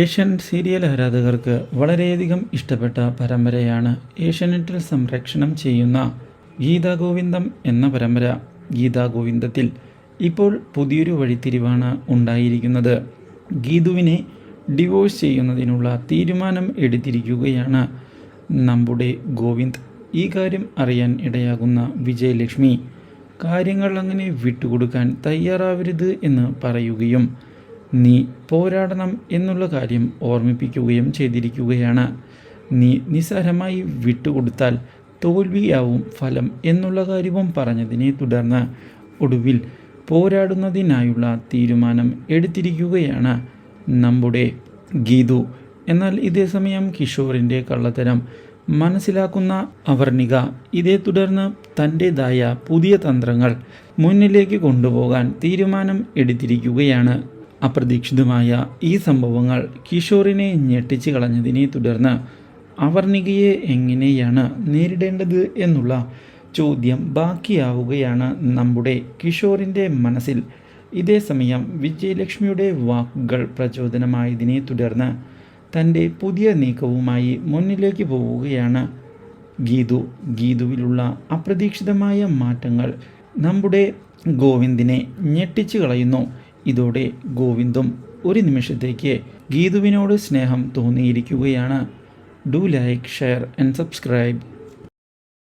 Asianet serial ആരാധകർക്ക് വളരെയധികം ഇഷ്ടപ്പെട്ട പരമ്പരയാണ് ഏഷ്യാനെറ്റിൽ സംപ്രേക്ഷണം ചെയ്യുന്ന ഗീതാഗോവിന്ദം എന്ന പരമ്പര. ഗീതാഗോവിന്ദത്തിൽ ഇപ്പോൾ പുതിയൊരു വഴിത്തിരിവാണ് ഉണ്ടായിരിക്കുന്നത്. ഗീതുവിനെ ഡിവോഴ്സ് ചെയ്യുന്നതിനുള്ള തീരുമാനം എടുത്തിരിക്കുകയാണ് നമ്മുടെ ഗോവിന്ദ്. ഈ കാര്യം അറിയാൻ ഇടയാകുന്ന വിജയലക്ഷ്മി കാര്യങ്ങൾ അങ്ങനെ വിട്ടുകൊടുക്കാൻ തയ്യാറാവരുത് എന്ന് പറയുകയും നീ പോരാടണം എന്നുള്ള കാര്യം ഓർമ്മിപ്പിക്കുകയും ചെയ്തിരിക്കുകയാണ്. നീ നിസ്സാരമായി വിട്ടുകൊടുത്താൽ തോൽവിയാവും ഫലം എന്നുള്ള കാര്യവും പറഞ്ഞതിനെ തുടർന്ന് ഒടുവിൽ പോരാടുന്നതിനായുള്ള തീരുമാനം എടുത്തിരിക്കുകയാണ് നമ്മുടെ ഗീതു. എന്നാൽ ഇതേ സമയം കിഷോറിൻ്റെ കള്ളത്തരം മനസ്സിലാക്കുന്ന അവർണിക ഇതേ തുടർന്ന് തൻ്റേതായ പുതിയ തന്ത്രങ്ങൾ മുന്നിലേക്ക് കൊണ്ടുപോകാൻ തീരുമാനം എടുത്തിരിക്കുകയാണ്. അപ്രതീക്ഷിതമായ ഈ സംഭവങ്ങൾ കിഷോറിനെ ഞെട്ടിച്ച് കളഞ്ഞതിനെ തുടർന്ന് അവർണികയെ എങ്ങനെയാണ് നേരിടേണ്ടത് എന്നുള്ള ചോദ്യം ബാക്കിയാവുകയാണ് നമ്മുടെ കിഷോറിൻ്റെ മനസ്സിൽ. ഇതേ സമയം വിജയലക്ഷ്മിയുടെ വാക്കുകൾ പ്രചോദനമായതിനെ തുടർന്ന് തൻ്റെ പുതിയ നീക്കവുമായി മുന്നിലേക്ക് പോവുകയാണ് ഗീതുവിലുള്ള അപ്രതീക്ഷിതമായ മാറ്റങ്ങൾ നമ്മുടെ ഗോവിന്ദിനെ ഞെട്ടിച്ചു കളയുന്നു. ഇതോടെ ഗോവിന്ദും ഒരു നിമിഷത്തേക്ക് ഗീതുവിനോട് സ്നേഹം തോന്നിയിരിക്കുകയാണ്. Do like, share and subscribe.